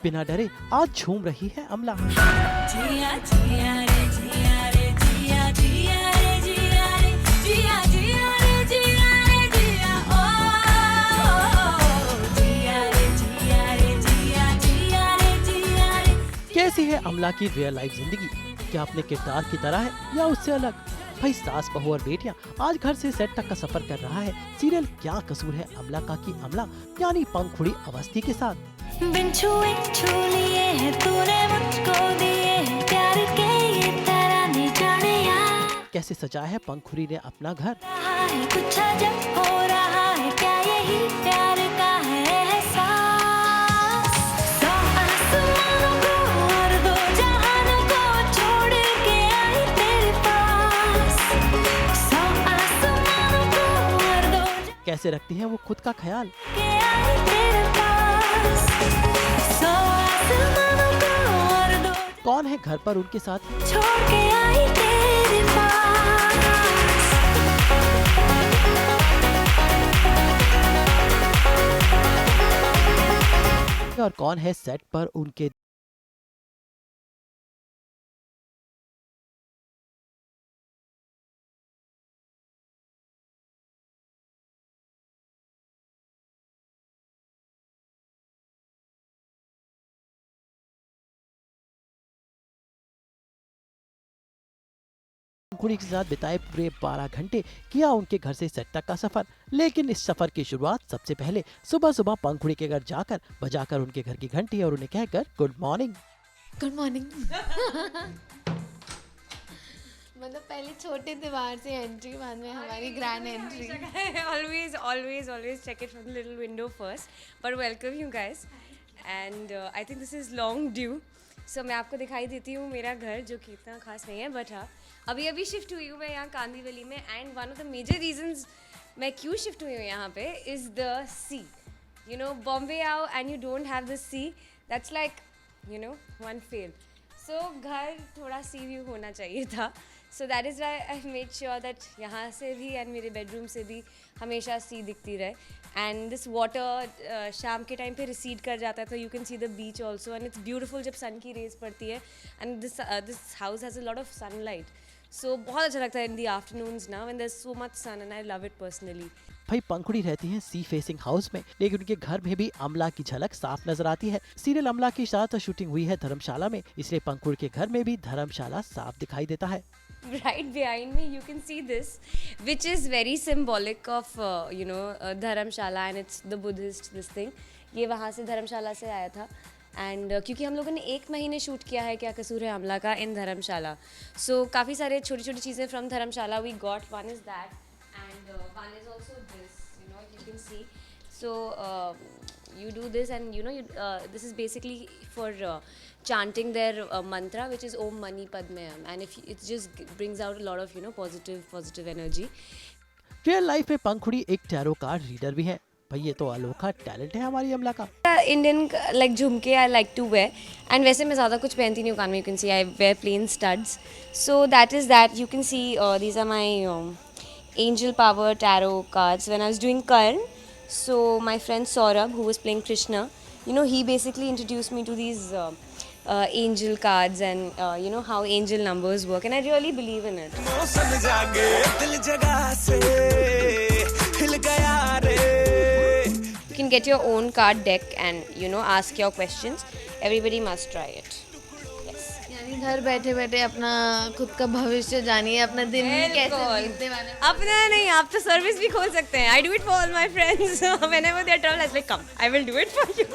बिना डरे आज झूम रही है अमला। जिया जिया रे जिया रे जिया जिया रे जिया रे जिया जिया रे जिया रे जिया ओ जिया रे जिया रे जिया जिया रे जिया रे। कैसी है अमला की रियल लाइफ जिंदगी? क्या अपने किरदार की तरह है या उससे अलग? भाई सास बहू और बेटियां आज घर से सेट तक का सफर कर रहा है सीरियल क्या कसूर है अमला का की अमला यानी पंखुड़ी अवस्थी के साथ। बिन छुए छू लिए है तूने मुझको दिए हैं प्यार के ये तराने जाने यार। कैसे सजाया है पंखुड़ी ने अपना घर। रहा है कुछ अजब हो रहा है क्या यही प्यार का है एहसास। सौ आसमानों को और दो जहानों को छोड़ के आई तेरे पास। सौ आसमानों को और दो कैसे रखती है वो खुद का ख्याल। के आई तेरे पास। सौ आसमानों को और दो कौन है घर पर उनके साथ? छोड़ के आई तेरे पास। और कौन है सेट पर उनके? पंखुड़ी के साथ बिताए पूरे 12 घंटे किया उनके घर से सेट तक का सफर। लेकिन इस सफर की शुरुआत सबसे पहले सुबह सुबह पंखुड़ी के घर जाकर बजाकर उनके घर की घंटी और उन्हें कहकर गुड मॉर्निंग। Good morning. मतलब पहले छोटे त्योहार से एंट्री, बाद में हमारी grand entry. always check it from the little window first. But welcome you guys. And I think this is long due. So मैं आपको दिखाई देती हूँ मेरा घर जो कि इतना खास नहीं है, बट हाँ अभी शिफ्ट हुई हूँ मैं यहाँ कांदीवली में। And one of the major reasons मैं क्यों शिफ्ट हुई हूँ यहाँ पे is the sea. You know Bombay आओ and you don't have the sea, that's like you know one fail. So घर थोड़ा सी व्यू होना चाहिए था। So that is why I made sure that यहाँ से भी एंड मेरे बेडरूम से भी हमेशा सी दिखती रहे। एंड दिस वाटर शाम के टाइम पे रिसीड कर जाता है तो you can see the beach also and it's beautiful जब सन की रेज पड़ती है। And this house has a lot of sunlight, so बहुत अच्छा लगता है इन द आफ्टरनून्स ना when there is so much sun and I love it personally. भाई पंखुड़ी रहती हैं सी फेसिंग हाउस में, लेकिन उनके घर में भी अमला की झलक साफ नजर आती है। सीरियल अमला के साथ शूटिंग हुई है धर्मशाला में, इसलिए पंखुड़ी के घर में भी धर्मशाला साफ दिखाई देता है। Right behind me you can see this, which is very symbolic of Dharamshala, and it's the Buddhist this thing. ये वहाँ से धर्मशाला से आया था। एंड क्योंकि हम लोगों ने 1 महीने शूट किया है क्या कसूर है अमला का इन धर्मशाला, सो काफ़ी सारे छोटी छोटी चीज़ें from Dharamshala we got. One is that and one is also this, you can see. So you do this and this is basically for chanting their mantra, which is Om Mani Padme Hum, and if it just brings out a lot of positive energy. Real life में पंखुड़ी एक tarot card reader भी है। भाई ये तो अनोखा talent है हमारी अमला का। Indian like jhumke I like to wear, and वैसे मैं ज़्यादा कुछ पहनती नहीं हूँ कान में। You can see I wear plain studs, so that is that. You can see these are my angel power tarot cards when I was doing Karn. So my friend Saurabh, who was playing Krishna, he basically introduced me to these angel cards and how angel numbers work, and I really believe in it. You can get your own card deck and ask your questions. Everybody must try it. यानी घर बैठे बैठे अपना खुद का भविष्य जानिए, अपना दिन कैसे बीतने वाला है। अपना नहीं, आप तो सर्विस भी खोल सकते हैं। I do it for all my friends. Whenever they travel, I was like, come, I will do it for you.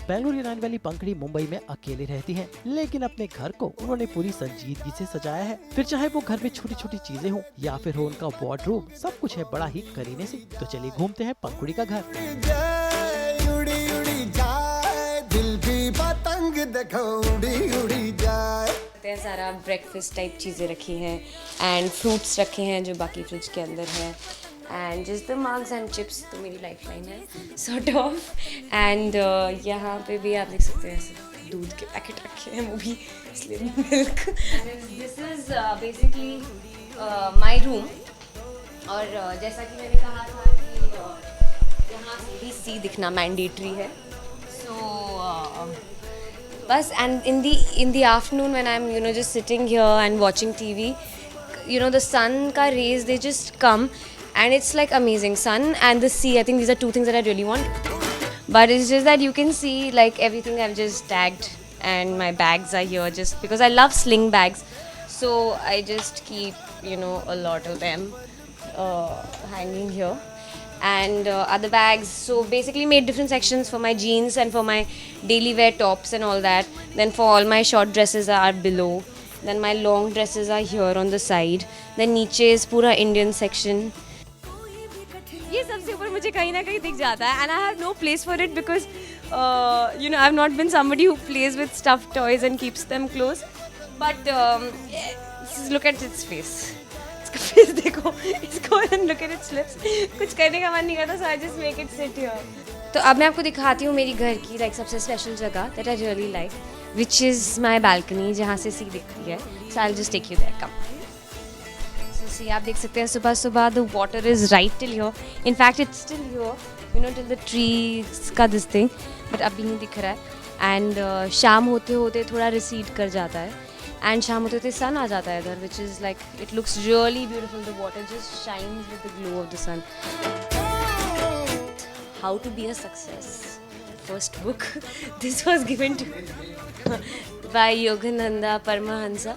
Bengaluru रहने वाली पंखुड़ी मुंबई में अकेले रहती हैं, लेकिन अपने घर को उन्होंने पूरी संजीदगी से सजाया है। फिर चाहे वो घर में छोटी छोटी चीजें हो या फिर हो उनका वार्डरोब, सब कुछ है बड़ा ही करीने से। तो चलिए घूमते हैं पंखुड़ी का घर। दिल भी पतंग देखो उड़ी उड़ी जाए। सकते हैं सारा ब्रेकफास्ट टाइप चीज़ें रखी हैं एंड फ्रूट्स रखे हैं जो बाकी फ्रिज के अंदर है and just the mugs and chips तो मेरी लाइफ लाइन है सॉर्ट ऑफ एंड यहाँ पे भी आप देख सकते हैं ऐसे दूध के पैकेट रखे हैं, वो भी slim milk. This is basically my room और जैसा कि मैंने कहा था कि यहाँ से भी सी दिखना मैंडेटरी है। सो बस and in the afternoon when I am just sitting here and watching TV, the sun का rays they just come and it's like amazing. Sun and the sea, I think these are two things that I really want, but it's just that you can see like everything I've just tagged and my bags are here just because I love sling bags, so I just keep a lot of them hanging here and other bags. So basically made different sections for my jeans and for my daily wear tops and all that. Then for all my short dresses are below, then my long dresses are here on the side, then नीचे is पूरा Indian section. ये सबसे ऊपर मुझे कहीं ना कहीं दिख जाता है and I have no place for it because I have not been somebody who plays with stuff toys and keeps them close but look at its face, इसका फेस देखो, इसको and look at its lips. कुछ करने का मन नहीं करता, so I just make it sit here. तो अब मैं आपको दिखाती हूँ मेरी घर की लाइक सबसे स्पेशल जगह that I really like, which is my balcony, जहाँ से सी दिखती है। So I will just take you there, come. See, आप देख सकते हैं सुबह सुबह the water is right till here. In fact, it's still here, till the trees का this thing. But अभी नहीं दिख रहा है. And शाम होते होते थोड़ा recede कर जाता है. And शाम होते होते sun आ जाता है इधर, which is like it looks really beautiful. The water just shines with the glow of the sun. How to be a success. First book. This was given to by Yogananda Paramahansa.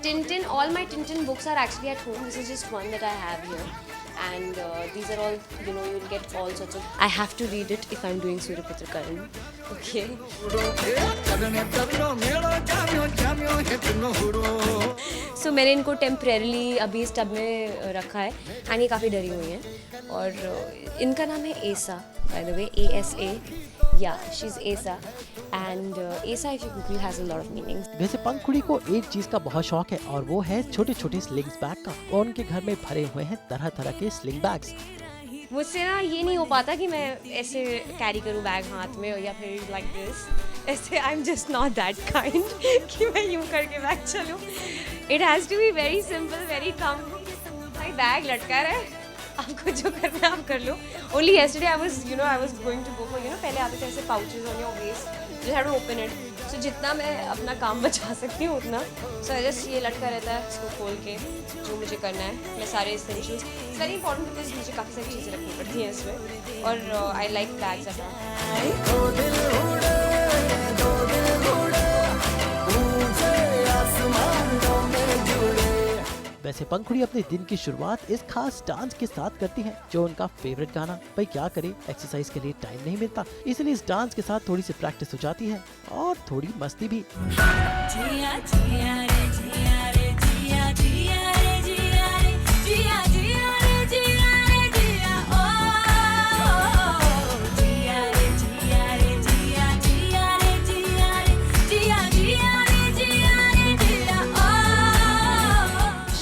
Tintin, all my Tintin books are actually at home. This is just one that I have here, and these are all, you'll get all sorts of. I have to read it if I'm doing Suryaputra Karan. Okay. So मैंने इनको temporarily अभी इस tub में रखा है and ये काफ़ी डरी हुई हैं और इनका नाम है एसा, by the way, ASA. Yeah, she's Asa, and Asa, if you Google, has a lot of meanings. वैसे पंखुड़ी को एक चीज का बहुत शौक है और वो है छोटे छोटे स्लिंग्स बैग का, और उनके घर में भरे हुए हैं तरह तरह के स्लिंग बैग्स। मुझसे ना ये नहीं हो पाता कि मैं ऐसे कैरी करूँ बैग हाथ में या फिर लाइक दिस, ऐसे I am just not that kind कि मैं यूँ करके बैग चलूँ। It has to be very simple, very calm. भाई बैग लटका रहा है, आपको जो करना है आप कर लो। Only yesterday I was going to go for पहले आते थे ऐसे pouches on your waist, you have to open it. So जितना मैं अपना काम बचा सकती हूँ उतना, so I just ये लटका रहता है, इसको खोल के जो मुझे करना है मैं सारे essentials, it's very important because मुझे काफ़ी सारी चीज़ें रखनी पड़ती हैं इसमें और I like bags अपना। वैसे पंखुड़ी अपने दिन की शुरुआत इस खास डांस के साथ करती हैं, जो उनका फेवरेट गाना। भाई क्या करे, एक्सरसाइज के लिए टाइम नहीं मिलता, इसलिए इस डांस के साथ थोड़ी सी प्रैक्टिस हो जाती है और थोड़ी मस्ती भी। जिया जिया रे जिया रे जिया जिया रे जिया रे जिया जिया रे जिया रे जिया ओ जिया रे जिया रे जिया जिया रे जिया रे जिया जिया रे जिया रे जिया ओ।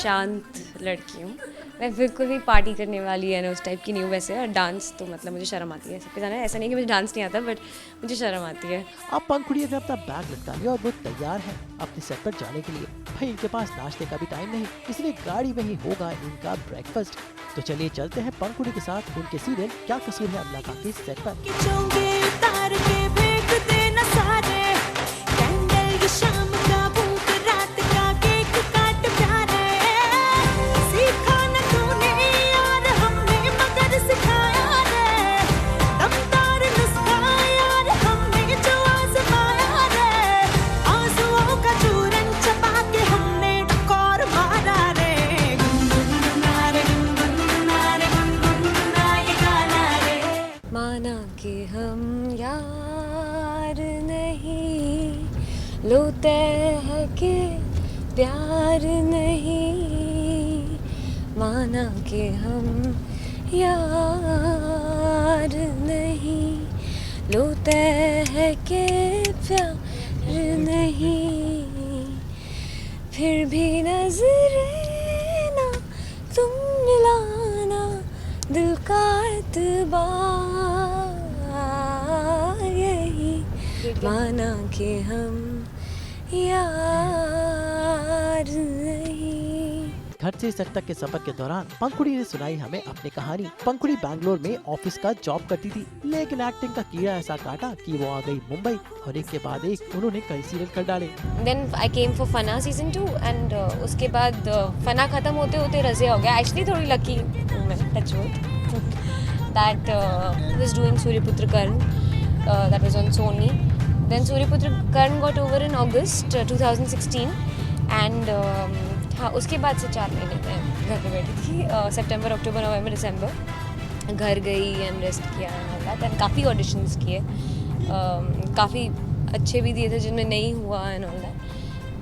शांत लड़की हूँ मैं, बिल्कुल भी पार्टी करने वाली है ना उस टाइप की नहीं हूँ वैसे। और डांस तो मतलब मुझे शर्म आती है, सबके जाना है, ऐसा नहीं कि मुझे डांस नहीं आता, बट मुझे शर्म आती है। अब पंखुड़ी ने अपना बैग लटका लिया और वो तैयार है अपने सेट पर जाने के लिए। भाई इनके पास नाश्ते का भी टाइम नहीं, इसलिए गाड़ी में ही होगा इनका ब्रेकफास्ट। तो चलिए चलते हैं पंखुड़ी के साथ उनके सीरियल क्या कसूर है अल्लाह का के सेट पर। शाम का भूख रात का केक काट प्यारे सीखा न तूने यार हमने मगर सिखाया रे दमदार नुस्खा यार हमने जो आजमाया रे आंसुओं का चूरन चबा के हमने टकोर मारा रे गुनगुना रे गुनगुना रे गुनगुना ये गाना रे। माना कि हम यार नहीं, लोते है कि प्यार नहीं, माना कि हम यार नहीं, लोते है कि प्यार नहीं, फिर भी नजरें ना तुम मिलाना, दिल का एतबार यही माना कि हम यार नहीं। घर से सेट तक के सफर के दौरान पंखुड़ी ने सुनाई हमें अपनी कहानी। पंखुड़ी बैंगलोर में ऑफिस का जॉब करती थी, लेकिन एक्टिंग का कीड़ा ऐसा काटा कि वो आ गई मुंबई और एक के बाद एक उन्होंने कई सीरियल कर डाले। Then I came for Fana season 2 and उसके बाद Fana खत्म होते होते रज़े हो गया। Actually थोड़ी lucky हूँ मैं, touch wood, that was doing Suryaputra Karn, that was on Sony. Then Suryaputra Karn got over in August 2016 and हाँ उसके बाद से 4 महीने मैं घर पे बैठी थी। सितंबर, अक्टूबर, नवंबर, दिसंबर घर गई एंड रेस्ट किया एंड काफ़ी ऑडिशंस किए, काफ़ी अच्छे भी दिए थे जिनमें नहीं हुआ and all that,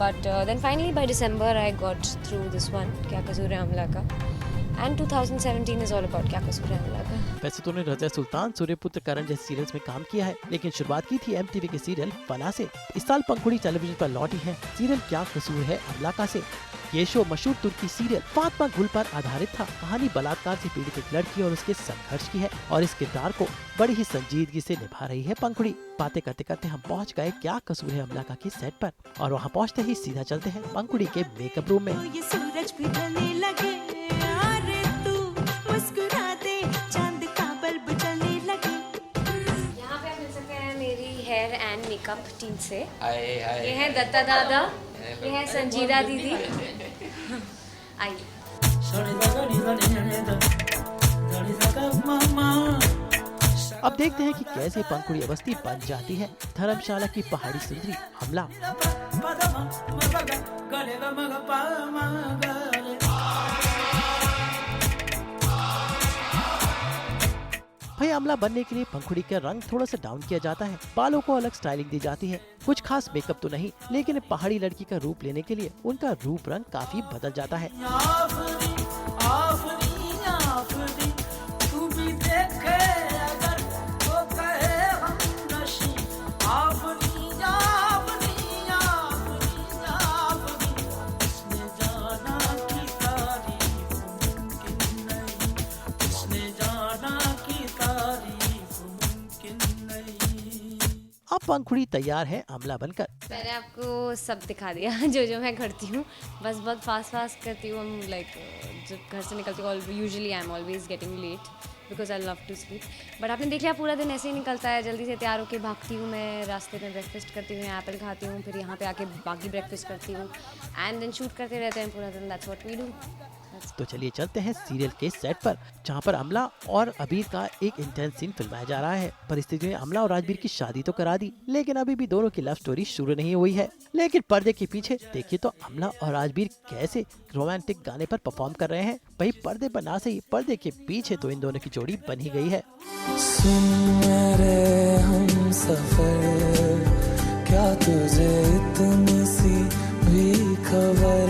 but then finally by December I got through this one, Kya Kasoor है अमला का, एंड 2017 इज ऑल अबाउट क्या कसूर है अमला का। वैसे तो उन्होंने रज़िया सुल्तान, सूर्यपुत्र करण जैसे सीरियल्स में काम किया है, लेकिन शुरुआत की थी MTV के सीरियल फना से। इस साल पंखुड़ी टेलीविजन पर लौटी है सीरियल क्या कसूर है अमला का से। ये शो मशहूर तुर्की सीरियल फातिमा गुल पर आधारित था। कहानी बलात्कार से पीड़ित एक लड़की और उसके संघर्ष की है और इस किरदार को बड़ी ही संजीदगी से निभा रही है पंखुड़ी। बातें करते करते हम पहुंच गए क्या कसूर है अमला का के सेट पर और वहां पहुंचते ही सीधा चलते हैं पंखुड़ी के मेकअप रूम में। ये सूरज भी ढलने लगे, अरे तू मुस्कुरा दे, चांद का बल्ब जलने लगे। यहाँ पे आप मिल सकते हैं मेरी हेयर एंड मेकअप टीम से। हाय हाय ये है दत्ता दादा, ये है संजीदा दीदी। आइए। अब देखते हैं कि कैसे पंखुड़ी अवस्थी बन जाती है धर्मशाला की पहाड़ी सुंदरी अमला। भाई अमला बनने के लिए पंखुड़ी का रंग थोड़ा सा डाउन किया जाता है, बालों को अलग स्टाइलिंग दी जाती है, कुछ खास मेकअप तो नहीं, लेकिन पहाड़ी लड़की का रूप लेने के लिए उनका रूप रंग काफी बदल जाता है। अब पंखुड़ी तैयार है अमला बनकर। मैंने आपको सब दिखा दिया जो मैं करती हूँ, बस बहुत फास्ट करती हूँ। लाइक जब घर से निकलती हूँ usually I am always getting late because I love to sleep, but आपने देख लिया पूरा दिन ऐसे ही निकलता है। जल्दी से तैयार होकर भागती हूँ मैं, रास्ते में ब्रेकफास्ट करती हूँ, एप्पल खाती हूँ, फिर यहाँ पे आके बाकी ब्रेकफास्ट करती हूँ एंड देन शूट करते रहते हैं पूरा दिन। That's what we do. तो चलिए चलते हैं सीरियल के सेट पर, जहाँ पर अमला और अबीर का एक इंटेंस सीन फिल्माया जा रहा है। परिस्थिति ने अमला और राजबीर की शादी तो करा दी, लेकिन अभी भी दोनों की लव स्टोरी शुरू नहीं हुई है। लेकिन पर्दे के पीछे देखिए तो अमला और राजबीर कैसे रोमांटिक गाने पर परफॉर्म कर रहे हैं। भाई पर्दे पर ना सही, पर्दे के पीछे तो इन दोनों की जोड़ी बन ही गई है। सुन मेरे हमसफर, क्या तुझे इतनी सी भी खबर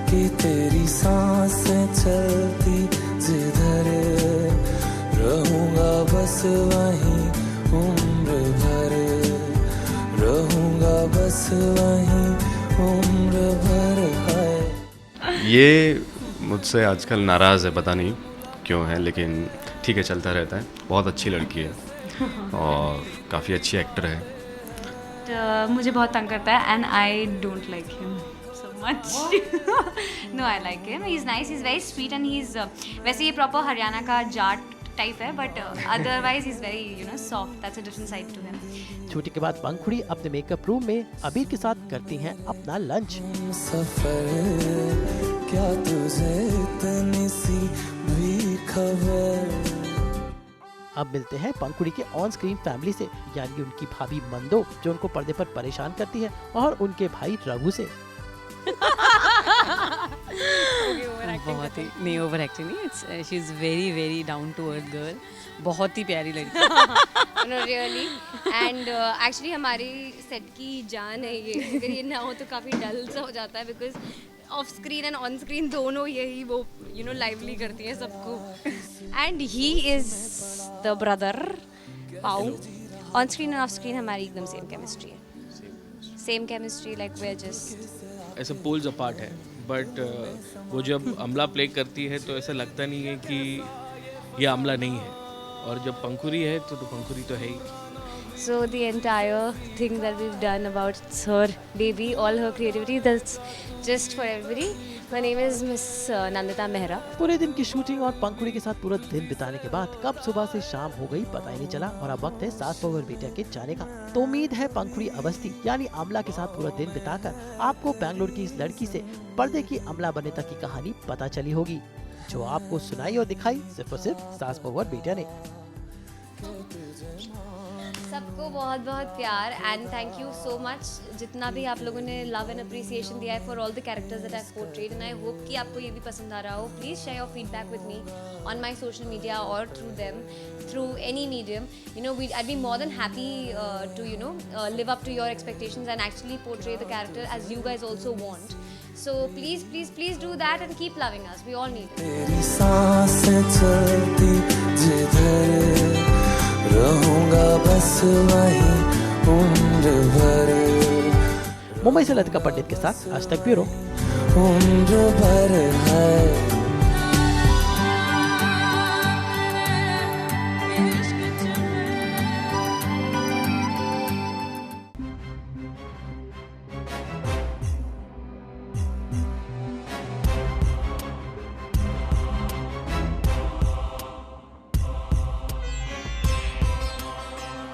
कि तेरी सांसें चलती जिधर, रहूंगा बस वहीं उम्र भर, रहूंगा बस वहीं उम्र भर। है ये मुझसे आजकल नाराज़ है, पता नहीं क्यों है, लेकिन ठीक है, चलता रहता है। बहुत अच्छी लड़की है और काफ़ी अच्छी एक्टर है। मुझे बहुत तंग करता है and I don't like him so much. No I like him, he is nice, he is very sweet and he is वैसे ये प्रॉपर हरियाणा का जाट टाइप है, but otherwise he is very soft, that's a different side to him. छुट्टी के बाद पंखुड़ी अपने makeup room में अबीर के साथ करती हैं अपना लंच। सफर, क्या तुझे इतनी सी भी खबर। अब मिलते हैं पंखुड़ी के ऑन स्क्रीन फैमिली से, यानी उनकी भाभी मंदो जो उनको पर्दे पर परेशान करती है, और उनके भाई रघु से। बहुत ही नहीं, ओवर एक्टिंग नहीं, she is very very down to earth girl, बहुत ही प्यारी लड़की। नो रियली, एंड एक्चुअली हमारी सेट की जान है ये। अगर ये ना हो तो काफ़ी डल सा हो जाता है, because of screen and on screen दोनों यही वो लाइवली करती हैं सबको। And he is the brother पाउ। On screen and off screen हमारी एकदम सेम केमिस्ट्री है, same chemistry, like we are just ऐसे पोल्स अपार्ट है, बट वो जब अमला प्ले करती है तो ऐसा लगता नहीं है कि ये अमला नहीं है, और जब पंखुरी है तो पंखुरी तो है ही. So the entire thing that we've done about her baby, all her creativity, that's just for everybody. My name is Miss Nandita Mehra. पूरे दिन की शूटिंग और पंखुड़ी के साथ पूरा दिन बिताने के बाद कब सुबह से शाम हो गई पता ही नहीं चला, और अब वक्त है सास बहू और बेटिया के जाने का. तो उम्मीद है पंखुड़ी अवस्थी यानी अमला के साथ पूरा दिन बिताकर आपको बेंगलुरु की इस लड़की से पर्दे की अमला बनने तक की कहानी पता चली होगी, जो आपको सुनाई और दिखाई सिर्फ और सिर्फ सास बहू और बेटिया ने. सबको बहुत बहुत प्यार and thank you so much, जितना भी आप लोगों ने लव एंड अप्रिसिएशन दिया है for all the characters that I have portrayed, and I hope कि आपको ये भी पसंद आ रहा हो. Please share your feedback with me on my social media और through them, through any medium. You know I be more than happy to live up to your expectations and actually portray the character as you guys also want. So please do that and keep loving us. We all need it. तेरी सांसें चलती जिधर, रहूंगा बस वहीं उम्र भर. मुंबई से लतिका पंडित के साथ आज तक ब्यूरो. उम्र भर है